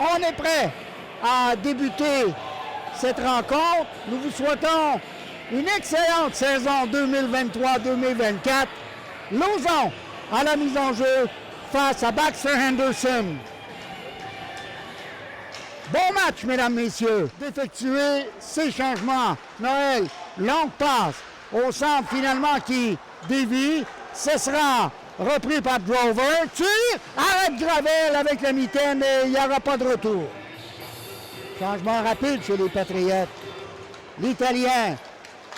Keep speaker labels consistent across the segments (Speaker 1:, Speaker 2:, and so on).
Speaker 1: on est prêt à débuter cette rencontre. Nous vous souhaitons une excellente saison 2023-2024. Lauson à la mise en jeu face à Baxter Henderson. Bon match, mesdames, messieurs. D'effectuer ces changements. Noël, longue passe au centre finalement qui dévie. Ce sera repris par Drover. Tire, arrête Gravel avec la mitaine et il n'y aura pas de retour. Changement rapide chez les Patriotes. L'Italien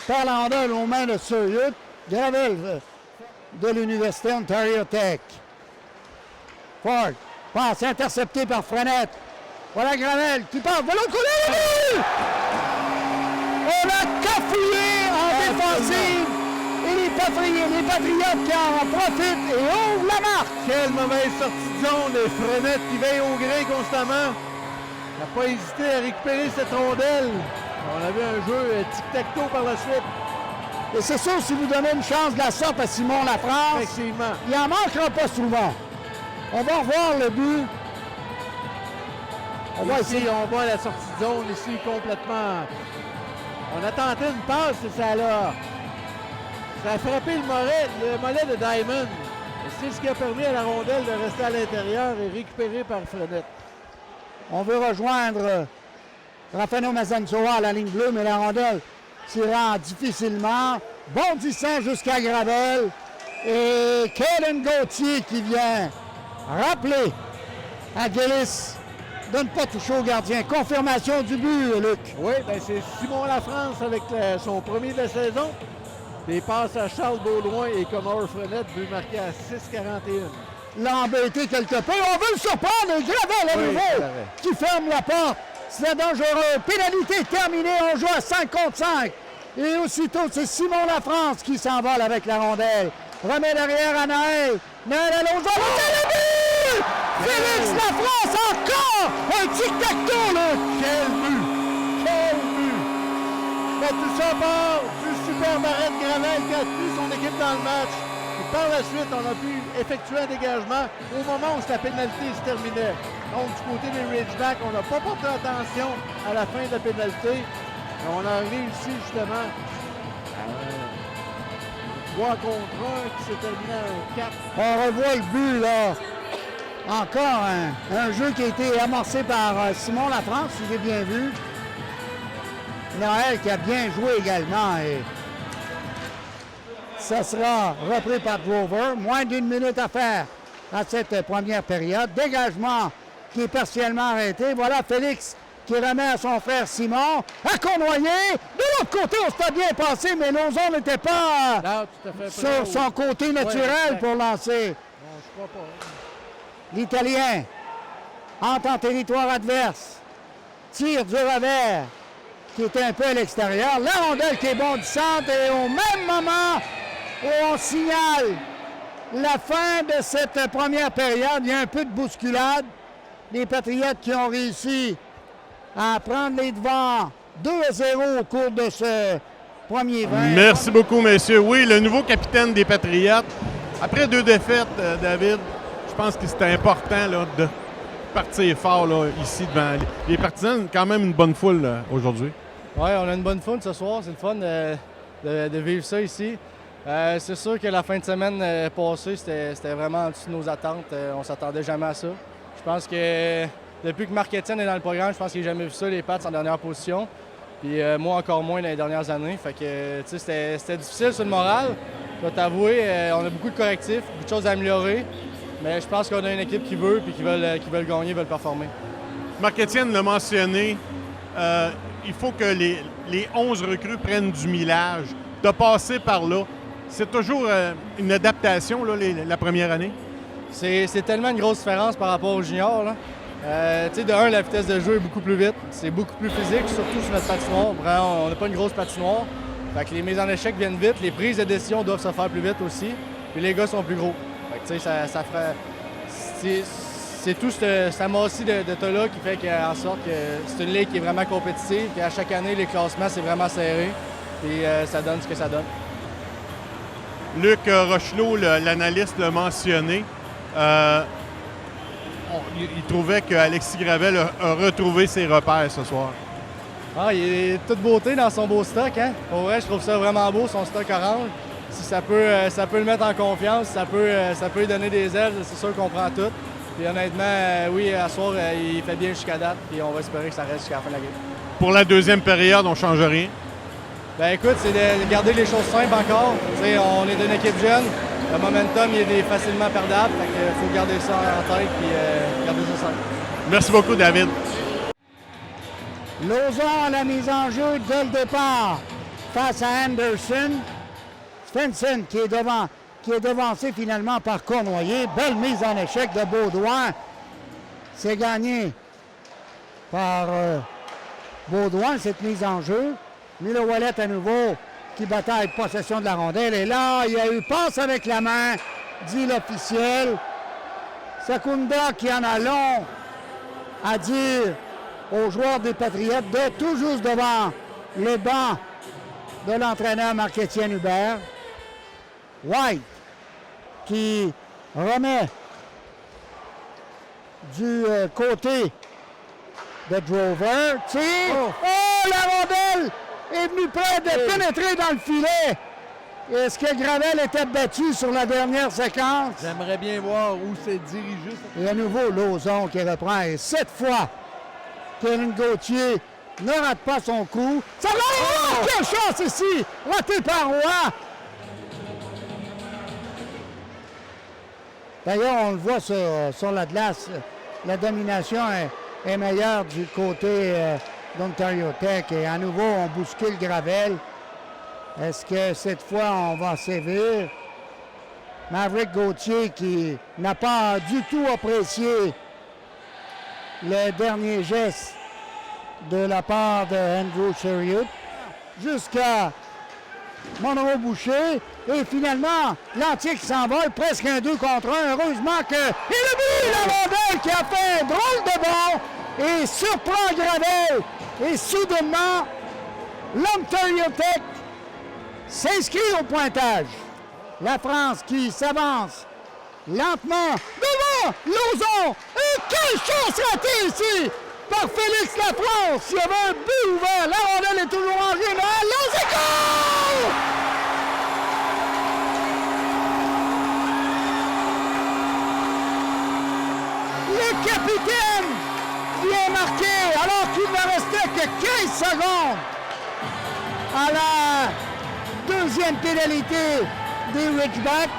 Speaker 1: perd la rondelle aux mains de Suryout. Gravel de l'Université Ontario Tech. Ford passe intercepté par Frenette. Voilà Gravel qui passe de l'autre côté. Le but! On a cafouillé en défensive. Et les Patriotes qui en profitent et ouvrent la marque.
Speaker 2: Quelle mauvaise sortie de zone. Les Frenettes qui veillent au grain constamment. n'a pas hésité à récupérer cette rondelle. On avait un jeu tic-tac-toe par la suite.
Speaker 1: Et c'est sûr, si vous donnez une chance de la sorte à Simon Lafrance,
Speaker 2: effectivement,
Speaker 1: il n'en manquera pas souvent. On va revoir le but.
Speaker 2: On voit la sortie de zone ici complètement. On a tenté une passe et ça a frappé le mollet de Diamond. C'est ce qui a permis à la rondelle de rester à l'intérieur et récupérée par Frenette.
Speaker 1: On veut rejoindre Raffaello Mazanzoa à la ligne bleue, mais la rondelle s'y rend difficilement, bondissant jusqu'à Gravel. Et Caden Gauthier qui vient rappeler à Gillis de ne pas toucher au gardien. Confirmation du but, Luc.
Speaker 2: Oui, bien c'est Simon Lafrance avec son premier de la saison. Des passes à Charles Baudouin et Connor Frenette, but marqué à 6,41.
Speaker 1: L'a embêté quelque peu. On veut le surprendre. Gravel à nouveau qui ferme la porte. C'est dangereux. Pénalité terminée. On joue à 5 contre 5. Et aussitôt, c'est Simon Lafrance qui s'envole avec la rondelle. Remet derrière à Noël. Noël à Lauson. Le but! Félix Lafrance encore! Un tic-tac-toe, là!
Speaker 2: Quel but! Quel but! Mais tout ça part du super arrêt de Gravel qui a tenu son équipe dans le match. Et par la suite, on a pu effectuer un dégagement au moment où la pénalité se terminait. Donc, du côté des Ridgebacks, on n'a pas porté attention à la fin de la pénalité. Et on a réussi justement à 3 contre 1 qui s'est terminé à 4.
Speaker 1: On revoit le but, là. Encore un jeu qui a été amorcé par Simon Lafrance, si j'ai bien vu. Noël qui a bien joué également. Et ça sera repris par Drover. Moins d'une minute à faire à cette première période. Dégagement qui est partiellement arrêté. Voilà Félix qui remet à son frère Simon. À Cournoyer. De l'autre côté, on s'était bien passé, mais Lauson n'était pas sur son côté naturel pour lancer.
Speaker 2: Non, je crois pas.
Speaker 1: L'Italien entre en territoire adverse. Tire du revers qui était un peu à l'extérieur. La rondelle qui est bondissante et au même moment où on signale la fin de cette première période, il y a un peu de bousculade. Les Patriotes qui ont réussi à prendre les devants 2-0 au cours de ce premier 20.
Speaker 3: Merci beaucoup, messieurs. Oui, le nouveau capitaine des Patriotes. Après 2 défaites, David, je pense que c'était important là, de partir fort là, ici devant les partisans. Quand même une bonne foule aujourd'hui.
Speaker 4: Oui, on a une bonne foule ce soir. C'est le fun de vivre ça ici. C'est sûr que la fin de semaine passée, c'était vraiment en dessous de nos attentes. On ne s'attendait jamais à ça. Je pense que depuis que Marc-Étienne est dans le programme, je pense qu'il n'a jamais vu ça, les Pats en dernière position. Puis moi, encore moins dans les dernières années. Fait que, tu sais, c'était difficile sur le moral. Je dois t'avouer, on a beaucoup de correctifs, beaucoup de choses à améliorer. Mais je pense qu'on a une équipe qui veut, puis qui veulent gagner, veulent performer.
Speaker 3: Marc-Étienne l'a mentionné, il faut que les 11 recrues prennent du millage. De passer par là, c'est toujours une adaptation, là, la première année?
Speaker 4: C'est tellement une grosse différence par rapport aux juniors. Tu sais, de un, la vitesse de jeu est beaucoup plus vite. C'est beaucoup plus physique, surtout sur notre patinoire. Vraiment, on n'a pas une grosse patinoire. Fait que les mises en échec viennent vite, les prises de décision doivent se faire plus vite aussi. Puis les gars sont plus gros. Fait que, tu sais, ça ferait... C'est tout ce amassis de tas-là qui fait en sorte que c'est une ligue qui est vraiment compétitive. Puis à chaque année, les classements, c'est vraiment serré. Puis ça donne ce que ça donne. Luc
Speaker 3: Rochelot, l'analyste, l'a mentionné. il trouvait qu'Alexis Gravel a retrouvé ses repères ce soir.
Speaker 4: Ah, il est toute beauté dans son beau stock. Hein? Pour vrai, je trouve ça vraiment beau, son stock orange. Si ça peut le mettre en confiance, ça peut lui donner des ailes, c'est sûr qu'on prend tout. Puis honnêtement, oui, à soir, il fait bien jusqu'à date, puis on va espérer que ça reste jusqu'à la fin de la game.
Speaker 3: Pour la deuxième période, on ne change rien.
Speaker 4: Ben écoute, c'est de garder les choses simples encore. T'sais, on est une équipe jeune. Le momentum, il est facilement perdable. Fait qu'il faut garder ça en tête et garder ça simple.
Speaker 3: Merci beaucoup, David.
Speaker 1: Lauzon à la mise en jeu dès le départ face à Anderson. Svensson qui est devancé finalement par Cournoyer. Belle mise en échec de Beaudoin. C'est gagné par Beaudoin, cette mise en jeu. Milo Ouellet à nouveau qui bataille possession de la rondelle. Et là, il y a eu passe avec la main, dit l'officiel. Secunda qui en a long à dire aux joueurs des Patriotes de tout juste devant le banc de l'entraîneur Marc-Étienne Hubert. White qui remet du côté de Drover. Tire. Oh, la rondelle est venue près de pénétrer dans le filet. Est-ce que Gravel était battu sur la dernière séquence?
Speaker 2: J'aimerais bien voir où c'est dirigé.
Speaker 1: Et à nouveau, Lauzon qui reprend. Et cette fois, Kevin Gauthier ne rate pas son coup. Ça va! Oh! Quelle chance ici! Raté par Roy. D'ailleurs, on le voit sur la glace. La domination est meilleure du côté d'Ontario Tech. Et à nouveau, on bouscule Gravel. Est-ce que cette fois, on va sévir? Maverick Gauthier qui n'a pas du tout apprécié le dernier geste de la part de Andrew Chariot jusqu'à Monroe Boucher. Et finalement, l'Antique s'envole, presque un 2 contre 1. Heureusement que... Et le but, la rondelle qui a fait un drôle de bond et surprend Gravel. Et soudainement, l'Ontario Tech s'inscrit au pointage. La France qui s'avance lentement devant Lauzon. Et quelle chance ratée ici par Félix Lafrance. Il y avait un but ouvert. La rondelle est toujours en jeu. Mais allons-y, goal! Le capitaine vient marquer alors qu'il ne restait que 15 secondes à la deuxième pénalité des Ridgebacks.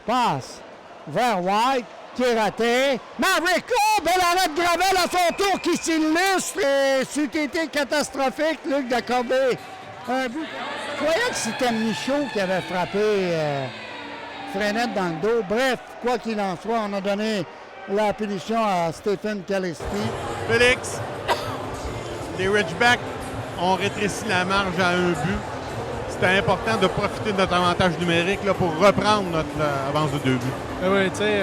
Speaker 1: Passe vers White qui est raté. Maverick, oh, bel arrêt de Gravel à son tour qui s'illustre. Et c'eût été catastrophique, Luc, d'accorder un but. Je croyais que c'était Michaud qui avait frappé Frenette dans le dos. Bref, quoi qu'il en soit, on a donné la punition à Stephen Calisti.
Speaker 3: Félix, les Ridgebacks ont rétréci la marge à un but. C'était important de profiter de notre avantage numérique là, pour reprendre notre avance de 2 buts.
Speaker 4: Oui, tu sais,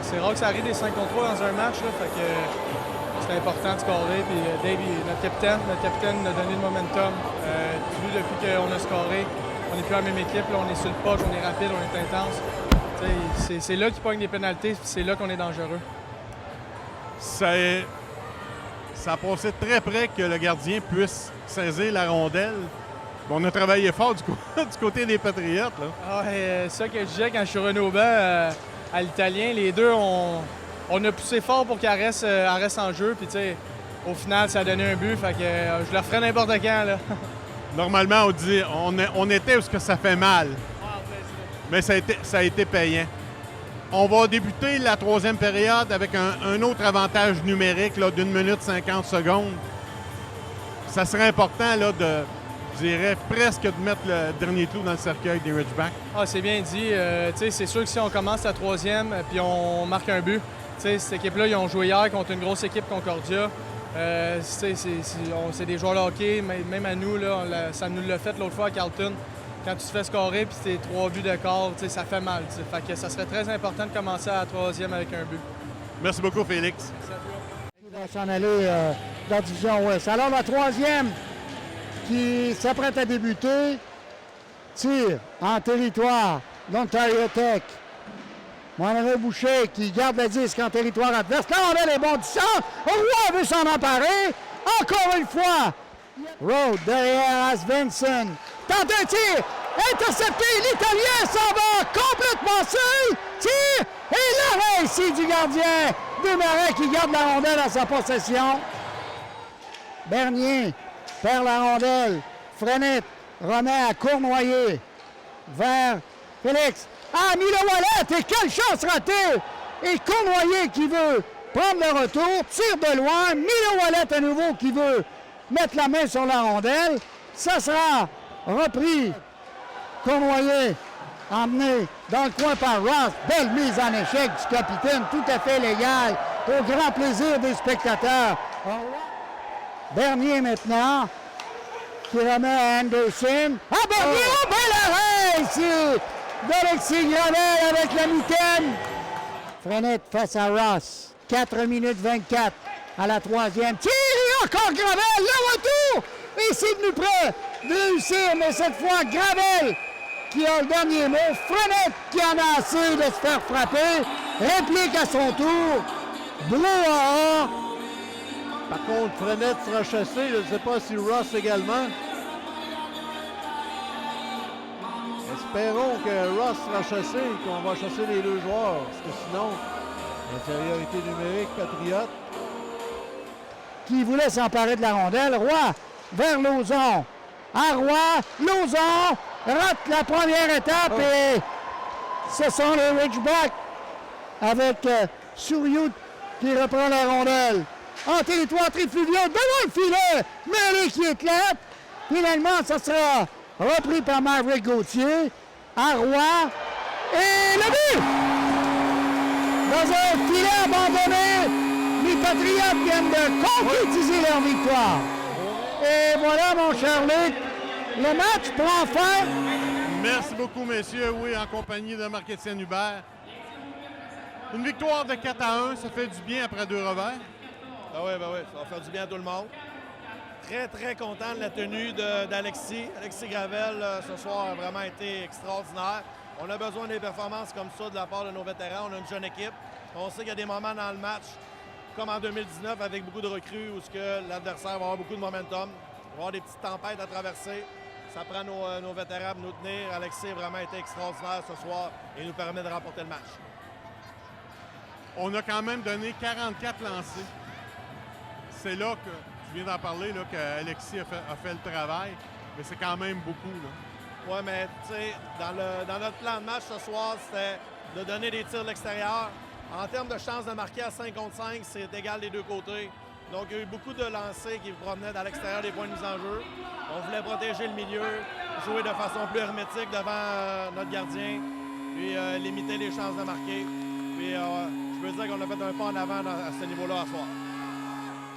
Speaker 4: c'est rare que ça arrive des 5 contre 3 dans un match, là, fait que c'est important de scorer. Puis Dave, notre capitaine nous a donné le momentum. Depuis qu'on a scoré, on n'est plus la même équipe, là, on est sur le puck, on est rapide, on est intense. C'est là qu'ils pognent des pénalités, puis c'est là qu'on est dangereux.
Speaker 3: Ça a passé très près que le gardien puisse saisir la rondelle. On a travaillé fort du côté des Patriotes. Là.
Speaker 4: Ah, c'est ça que je disais quand je suis revenu au banc à l'Italien. Les deux, on a poussé fort pour qu'elle reste en jeu. Puis, tu sais, au final, ça a donné un but. Fait que je le ferai n'importe quand. Là.
Speaker 3: Normalement, on dit on était où ce que ça fait mal. Mais ça a été payant. On va débuter la troisième période avec un autre avantage numérique d'une minute 50 secondes. Ça serait important là, je dirais presque de mettre le dernier clou dans le cercueil des Ridgebacks. Ah,
Speaker 4: c'est bien dit. C'est sûr que si on commence la troisième puis on marque un but, cette équipe-là, ils ont joué hier contre une grosse équipe Concordia. C'est des joueurs de hockey, même à nous, là, ça nous l'a fait l'autre fois à Carleton. Quand tu te fais scorer puis c'est 3 buts de quart, ça fait mal. Fait que ça serait très important de commencer à la troisième avec un but.
Speaker 3: Merci beaucoup, Félix.
Speaker 1: Il va s'en aller dans la division Ouest. Alors, la troisième qui s'apprête à débuter, tire en territoire d'Ontario Tech. Moindre Boucher qui garde le disque en territoire adverse. La rondelle est bondissante. Roy veut s'en emparer. Encore une fois. Road derrière Asvenson. Tente un tir. Intercepté. L'Italien s'en va complètement seul. Tire. Et l'arrêt ici du gardien. Desmarais qui garde la rondelle à sa possession. Bernier perd la rondelle. Frenette remet à Cournoyer. Vers Félix. Ah, Milo Wallet, et quelle chance ratée! Et Cournoyer qui veut prendre le retour, tire de loin. Milo Wallet à nouveau qui veut mettre la main sur la rondelle. Ça sera repris. Cournoyer emmené dans le coin par Ross. Belle mise en échec du capitaine, tout à fait légal, au grand plaisir des spectateurs. Bernier maintenant, qui remet à Anderson. Ah, Bernier, oh, bel arrêt ici d'Alexis Gravel avec la mitaine. Frenette face à Ross. 4 minutes 24 à la troisième. Tire et encore Gravel, le retour! Et c'est venu près de réussir, mais cette fois Gravel qui a le dernier mot. Frenette qui en a assez de se faire frapper. Réplique à son tour. Brouhaha.
Speaker 2: Par contre, Frenette sera chassé. Je ne sais pas si Ross également. Espérons que Ross sera chassé et qu'on va chasser les deux joueurs. Parce que sinon, infériorité numérique, Patriote.
Speaker 1: Qui voulait s'emparer de la rondelle. Roy vers Lauzon. À Roy, Lauzon rate la première étape et ce sont les Ridgebacks avec Souriou qui reprend la rondelle. En territoire trifluvial, devant le filet, mêlé qui éclate. Finalement, ça sera repris par Maverick Gauthier. À Roy. Et le but! Dans un filet abandonné, les Patriotes viennent de concrétiser leur victoire. Et voilà, mon cher Luc, le match prend fin.
Speaker 3: Merci beaucoup, messieurs. Oui, en compagnie de Marc-Étienne Hubert. Une victoire de 4-1, ça fait du bien après 2 revers.
Speaker 5: Ben oui, ça va faire du bien à tout le monde. Très, très content de la tenue d'Alexis. Alexis Gravel, ce soir, a vraiment été extraordinaire. On a besoin des performances comme ça de la part de nos vétérans. On a une jeune équipe. On sait qu'il y a des moments dans le match, comme en 2019, avec beaucoup de recrues, où l'adversaire va avoir beaucoup de momentum. Il va y avoir des petites tempêtes à traverser. Ça prend nos vétérans pour nous tenir. Alexis a vraiment été extraordinaire ce soir et nous permet de remporter le match.
Speaker 3: On a quand même donné 44 lancés. C'est là que, tu viens d'en parler, là, qu'Alexis a fait le travail, mais c'est quand même beaucoup.
Speaker 5: Oui, mais tu sais, dans notre plan de match ce soir, c'était de donner des tirs de l'extérieur. En termes de chances de marquer à 5 contre 5, c'est égal des deux côtés. Donc, il y a eu beaucoup de lancers qui provenaient à l'extérieur des points de mise en jeu. On voulait protéger le milieu, jouer de façon plus hermétique devant notre gardien, puis limiter les chances de marquer. Puis, je veux dire qu'on a fait un pas en avant à ce niveau-là à soir.